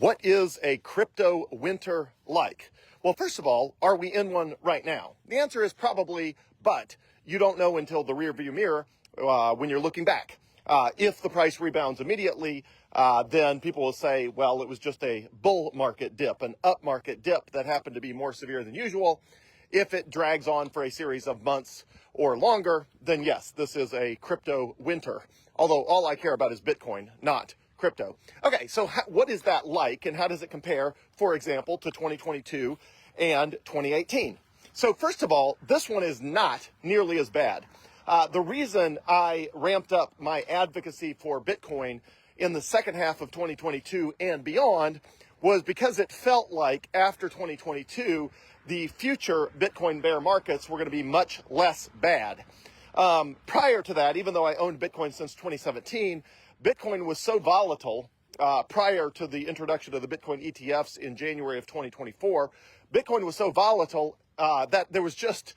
What is a crypto winter like? Well, first of all, are we in one right now? The answer is probably, but you don't know until the rearview mirror when you're looking back. If the price rebounds immediately, then people will say, well, it was just a bull market dip, an up market dip that happened to be more severe than usual. If it drags on for a series of months or longer, then yes, this is a crypto winter. Although all I care about is Bitcoin, not crypto. Okay, so what is that like, and how does it compare, for example, to 2022 and 2018? So first of all, this one is not nearly as bad. The reason I ramped up my advocacy for Bitcoin in the second half of 2022 and beyond was because it felt like after 2022, the future Bitcoin bear markets were going to be much less bad. Prior to that, even though I owned Bitcoin since 2017, Bitcoin was so volatile prior to the introduction of the Bitcoin ETFs in January of 2024. Bitcoin was so volatile that there was just,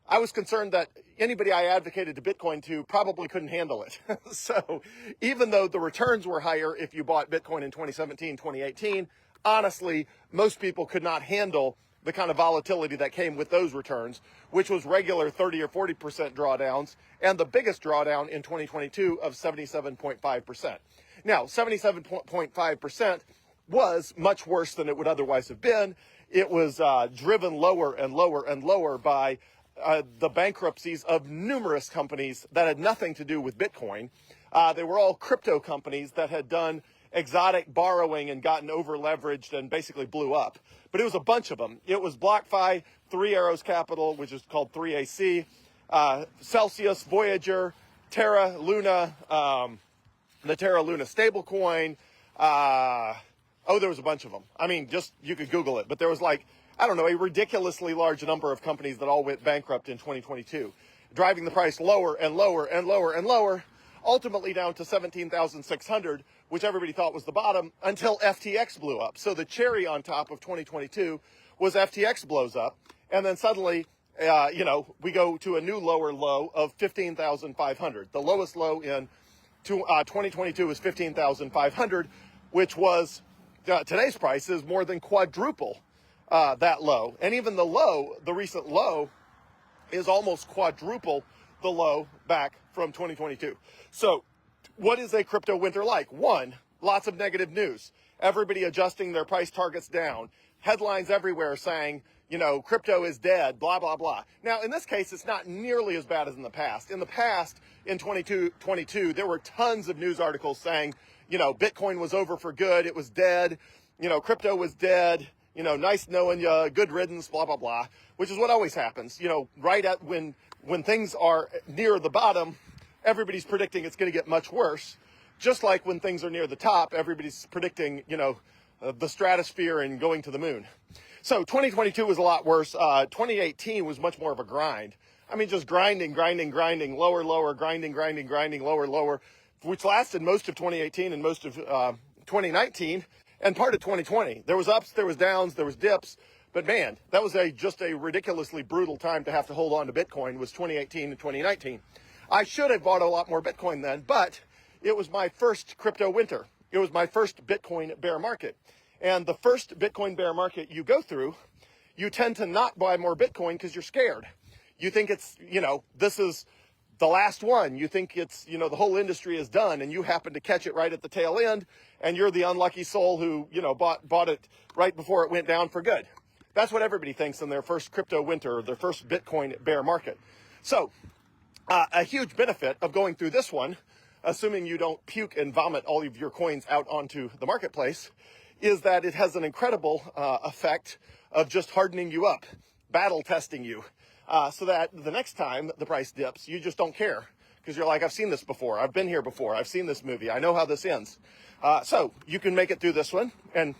I was concerned that anybody I advocated to Bitcoin to probably couldn't handle it. So even though the returns were higher if you bought Bitcoin in 2017, 2018, honestly, most people could not handle the kind of volatility that came with those returns, which was regular 30 or 40% drawdowns, and the biggest drawdown in 2022 of 77.5%. Now, 77.5% was much worse than it would otherwise have been. It was driven lower and lower and lower by the bankruptcies of numerous companies that had nothing to do with Bitcoin. They were all crypto companies that had done exotic borrowing and gotten over leveraged and basically blew up. But it was a bunch of them. It was BlockFi, Three Arrows Capital, which is called 3AC, Celsius, Voyager, Terra Luna, the Terra Luna stablecoin. There was a bunch of them. I mean, just, you could Google it, but there was like, I don't know, a ridiculously large number of companies that all went bankrupt in 2022, driving the price lower and lower and lower and lower, ultimately down to 17,600, which everybody thought was the bottom, until FTX blew up. So the cherry on top of 2022 was FTX blows up, and then suddenly, we go to a new lower low of 15,500. The lowest low in 2022 was 15,500, which was, today's price is more than quadruple that low. And even the low, the recent low, is almost quadruple the low back from 2022. So what is a crypto winter like? One, lots of negative news. Everybody adjusting their price targets down. Headlines everywhere saying, crypto is dead, blah, blah, blah. Now, in this case, it's not nearly as bad as in the past. In the past, in 2022, there were tons of news articles saying, Bitcoin was over for good. It was dead. Crypto was dead. Nice knowing you, good riddance, blah, blah, blah, which is what always happens. Right at when things are near the bottom, everybody's predicting it's going to get much worse. Just like when things are near the top, everybody's predicting, the stratosphere and going to the moon. So 2022 was a lot worse. 2018 was much more of a grind. I mean, just grinding, lower, lower, grinding, lower, lower, which lasted most of 2018 and most of 2019 and part of 2020. There was ups, there was downs, there was dips. But man, that was just a ridiculously brutal time to have to hold on to Bitcoin, was 2018 and 2019. I should have bought a lot more Bitcoin then, but it was my first crypto winter. It was my first Bitcoin bear market. And the first Bitcoin bear market you go through, you tend to not buy more Bitcoin because you're scared. You think it's, this is the last one. You think it's, the whole industry is done, and you happen to catch it right at the tail end, and you're the unlucky soul who, bought it right before it went down for good. That's what everybody thinks in their first crypto winter, or their first Bitcoin bear market. So a huge benefit of going through this one, assuming you don't puke and vomit all of your coins out onto the marketplace, is that it has an incredible effect of just hardening you up, battle testing you, so that the next time the price dips, you just don't care. Because you're like, I've seen this before. I've been here before. I've seen this movie. I know how this ends. So you can make it through this one. And,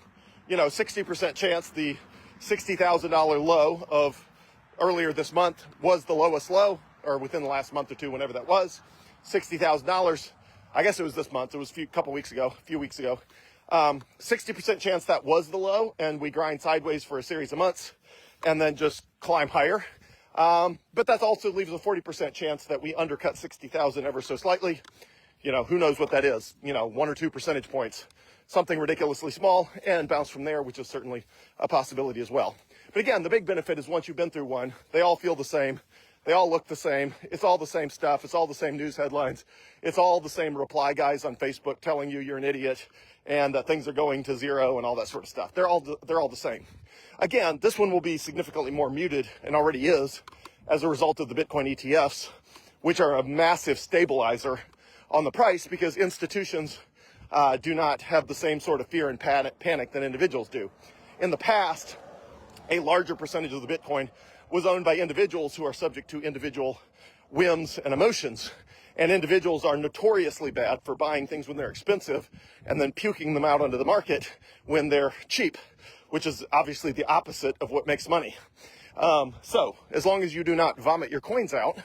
60% chance the $60,000 low of earlier this month was the lowest low, or within the last month or two, whenever that was. $60,000. I guess it was this month. It was a few weeks ago. 60% chance that was the low, and we grind sideways for a series of months and then just climb higher. But that also leaves a 40% chance that we undercut 60,000 ever so slightly. Who knows what that is? 1 or 2 percentage points. something ridiculously small and bounce from there, which is certainly a possibility as well. But again, the big benefit is once you've been through one, they all feel the same. They all look the same. It's all the same stuff. It's all the same news headlines. It's all the same reply guys on Facebook telling you you're an idiot and that things are going to zero and all that sort of stuff. They're all the same. Again, this one will be significantly more muted, and already is, as a result of the Bitcoin ETFs, which are a massive stabilizer on the price because institutions do not have the same sort of fear and panic that individuals do. In the past, a larger percentage of the Bitcoin was owned by individuals who are subject to individual whims and emotions. And individuals are notoriously bad for buying things when they're expensive and then puking them out onto the market when they're cheap, which is obviously the opposite of what makes money. So as long as you do not vomit your coins out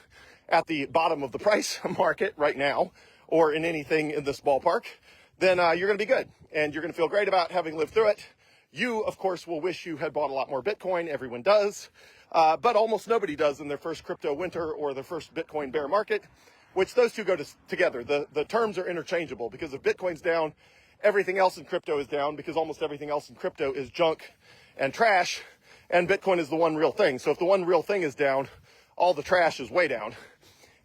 at the bottom of the price market right now, or in anything in this ballpark, then you're going to be good. And you're going to feel great about having lived through it. You, of course, will wish you had bought a lot more Bitcoin. Everyone does. But almost nobody does in their first crypto winter or their first Bitcoin bear market, which those two go together. The terms are interchangeable because if Bitcoin's down, everything else in crypto is down because almost everything else in crypto is junk and trash, and Bitcoin is the one real thing. So if the one real thing is down, all the trash is way down.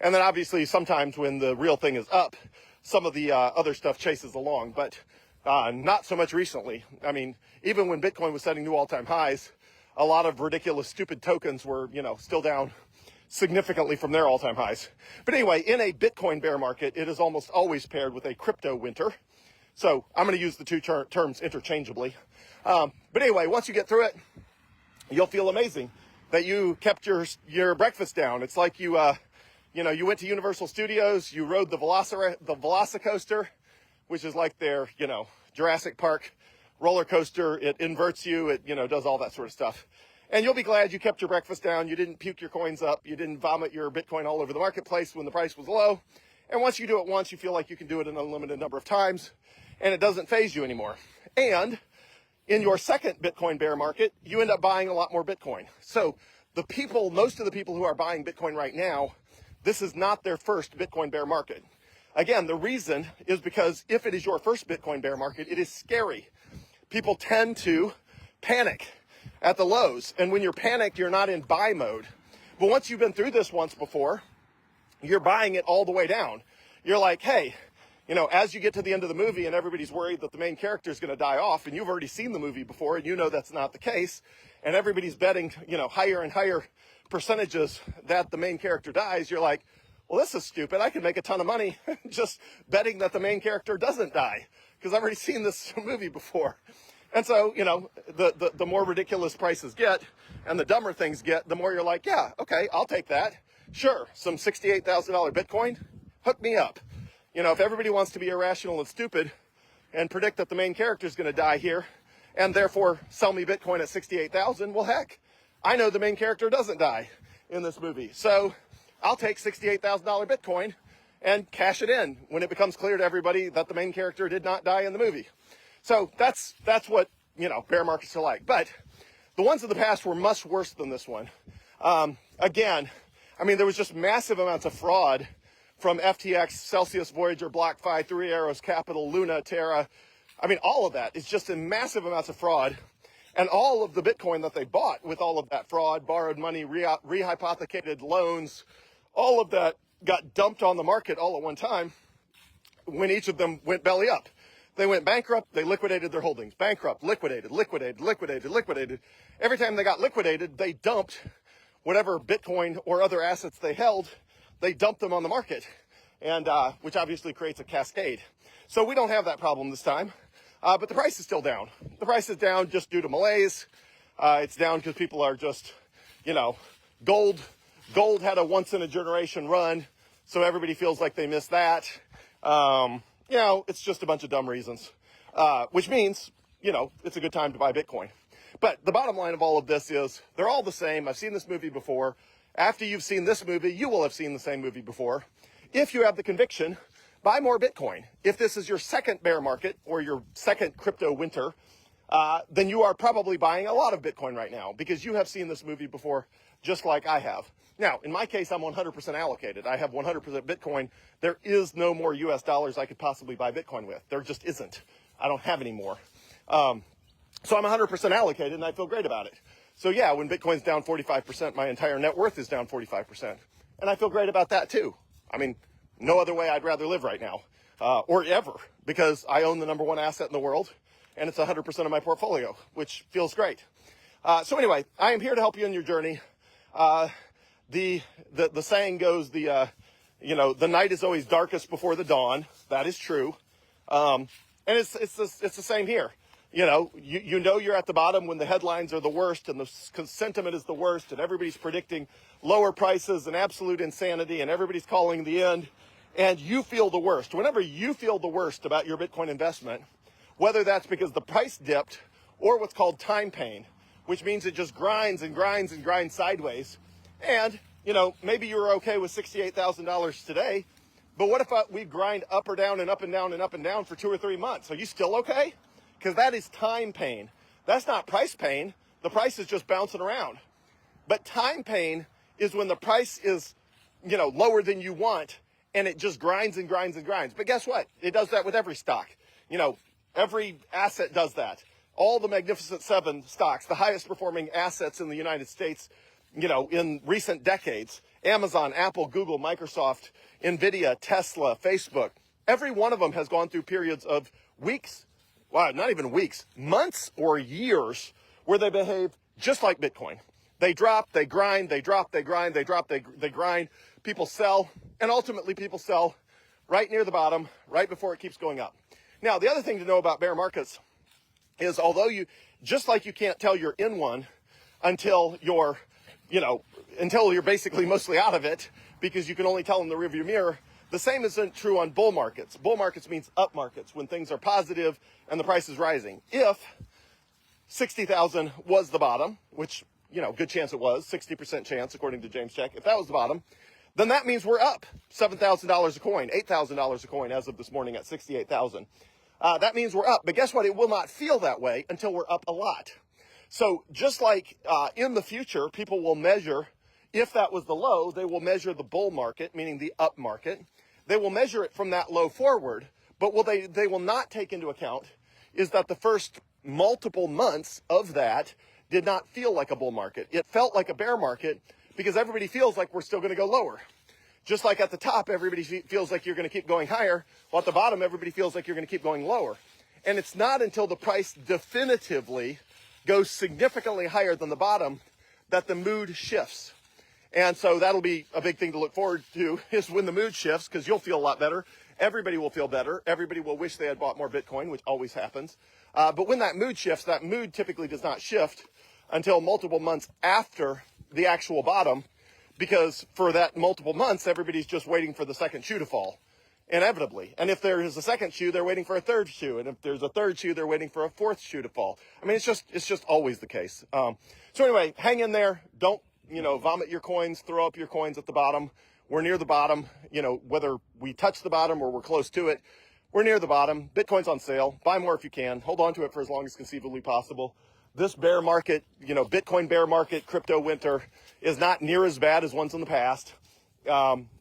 And then obviously sometimes when the real thing is up, some of the other stuff chases along, but not so much recently. I mean, even when Bitcoin was setting new all-time highs, a lot of ridiculous, stupid tokens were, still down significantly from their all-time highs. But anyway, in a Bitcoin bear market, it is almost always paired with a crypto winter. So I'm going to use the two terms interchangeably. But anyway, once you get through it, you'll feel amazing that you kept your breakfast down. It's like you went to Universal Studios, you rode the Velocicoaster, which is like their, Jurassic Park roller coaster. It inverts you, it, does all that sort of stuff. And you'll be glad you kept your breakfast down. You didn't puke your coins up. You didn't vomit your Bitcoin all over the marketplace when the price was low. And once you do it once, you feel like you can do it an unlimited number of times, and it doesn't faze you anymore. And in your second Bitcoin bear market, you end up buying a lot more Bitcoin. So most of the people who are buying Bitcoin right now, this is not their first Bitcoin bear market. Again, the reason is because if it is your first Bitcoin bear market, it is scary. People tend to panic at the lows. And when you're panicked, you're not in buy mode. But once you've been through this once before, you're buying it all the way down. You're like, hey, as you get to the end of the movie and everybody's worried that the main character is going to die off, and you've already seen the movie before and that's not the case, and everybody's betting, higher and higher percentages that the main character dies, you're like, well, this is stupid. I can make a ton of money just betting that the main character doesn't die because I've already seen this movie before. And so, the more ridiculous prices get and the dumber things get, the more you're like, yeah, okay, I'll take that. Sure, some $68,000 Bitcoin, hook me up. If everybody wants to be irrational and stupid and predict that the main character is going to die here and therefore sell me Bitcoin at 68,000, well, heck, I know the main character doesn't die in this movie. So I'll take $68,000 Bitcoin and cash it in when it becomes clear to everybody that the main character did not die in the movie. So that's what, bear markets are like. But the ones of the past were much worse than this one. Again, there was just massive amounts of fraud from FTX, Celsius, Voyager, BlockFi, Three Arrows Capital, Luna, Terra. All of that is just in massive amounts of fraud. And all of the Bitcoin that they bought with all of that fraud, borrowed money, rehypothecated loans, all of that got dumped on the market all at one time when each of them went belly up. They went bankrupt, they liquidated their holdings. Bankrupt, liquidated. Every time they got liquidated, they dumped whatever Bitcoin or other assets they held, they dumped them on the market, and which obviously creates a cascade. So we don't have that problem this time, but the price is still down. The price is down just due to malaise. It's down because people are just, gold had a once-in-a-generation run, so everybody feels like they missed that. It's just a bunch of dumb reasons, which means, it's a good time to buy Bitcoin. But the bottom line of all of this is they're all the same. I've seen this movie before. After you've seen this movie, you will have seen the same movie before. If you have the conviction, buy more Bitcoin. If this is your second bear market or your second crypto winter, then you are probably buying a lot of Bitcoin right now because you have seen this movie before, just like I have. Now, in my case, I'm 100% allocated. I have 100% Bitcoin. There is no more US dollars I could possibly buy Bitcoin with. There just isn't. I don't have any more. So I'm 100% allocated, and I feel great about it. So yeah, when Bitcoin's down 45%, my entire net worth is down 45%. And I feel great about that too. I mean, no other way I'd rather live right now, or ever, because I own the number one asset in the world, and it's 100% of my portfolio, which feels great. So anyway, I am here to help you in your journey. The saying goes, the night is always darkest before the dawn. That is true. And it's the same here. You know you're at the bottom when the headlines are the worst and the sentiment is the worst, and everybody's predicting lower prices and absolute insanity, and everybody's calling the end, and you feel the worst. Whenever you feel the worst about your Bitcoin investment, whether that's because the price dipped or what's called time pain, which means it just grinds and grinds and grinds sideways, and maybe you were okay with $68,000 today, but what if we grind up or down and up and down and up and down for 2 or 3 months? Are you still okay? Because that is time pain. That's not price pain. The price is just bouncing around. But time pain is when the price is, lower than you want, and it just grinds and grinds and grinds. But guess what? It does that with every stock. Every asset does that. All the Magnificent Seven stocks, the highest performing assets in the United States, in recent decades, Amazon, Apple, Google, Microsoft, Nvidia, Tesla, Facebook, every one of them has gone through periods of weeks, well, not even weeks, months or years where they behave just like Bitcoin. They drop, they grind, they drop, they grind, they drop, they grind. People sell, and ultimately people sell right near the bottom, right before it keeps going up. Now, the other thing to know about bear markets is although just like you can't tell you're in one until you're basically mostly out of it, because you can only tell in the rearview mirror, the same isn't true on bull markets. Bull markets means up markets, when things are positive and the price is rising. If 60,000 was the bottom, which, good chance it was, 60% chance according to James Check, if that was the bottom, then that means we're up $7,000 a coin, $8,000 a coin as of this morning at 68,000. That means we're up. But guess what? It will not feel that way until we're up a lot. So just like in the future, people will measure, if that was the low, they will measure the bull market, meaning the up market. They will measure it from that low forward. But what they will not take into account is that the first multiple months of that did not feel like a bull market. It felt like a bear market because everybody feels like we're still going to go lower. Just like at the top, everybody feels like you're going to keep going higher, while at the bottom, everybody feels like you're going to keep going lower. And it's not until the price definitively goes significantly higher than the bottom that the mood shifts. And so that'll be a big thing to look forward to, is when the mood shifts, because you'll feel a lot better. Everybody will feel better. Everybody will wish they had bought more Bitcoin, which always happens. But when that mood shifts, that mood typically does not shift until multiple months after the actual bottom, because for that multiple months, everybody's just waiting for the second shoe to fall, inevitably. And if there is a second shoe, they're waiting for a third shoe. And if there's a third shoe, they're waiting for a fourth shoe to fall. I mean, it's just always the case. So anyway, hang in there. Don't, vomit your coins, throw up your coins at the bottom. We're near the bottom, whether we touch the bottom or we're close to it, we're near the bottom. Bitcoin's on sale. Buy more if you can. Hold on to it for as long as conceivably possible. This bear market, Bitcoin bear market, crypto winter is not near as bad as ones in the past.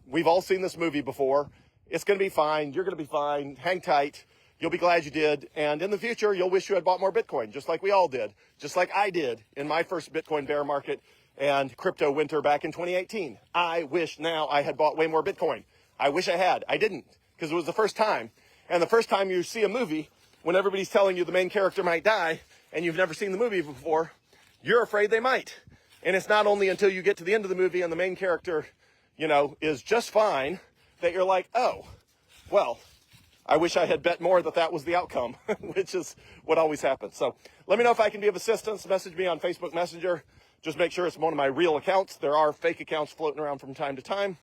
We've all seen this movie before. It's going to be fine. You're going to be fine. Hang tight. You'll be glad you did. And in the future, you'll wish you had bought more Bitcoin, just like we all did, just like I did in my first Bitcoin bear market and crypto winter back in 2018. I wish now I had bought way more Bitcoin. I wish I had. I didn't, because it was the first time. And the first time you see a movie, when everybody's telling you the main character might die, and you've never seen the movie before, you're afraid they might. And it's not only until you get to the end of the movie and the main character, is just fine, that you're like, oh, well, I wish I had bet more that was the outcome, which is what always happens. So let me know if I can be of assistance. Message me on Facebook Messenger. Just make sure it's one of my real accounts. There are fake accounts floating around from time to time.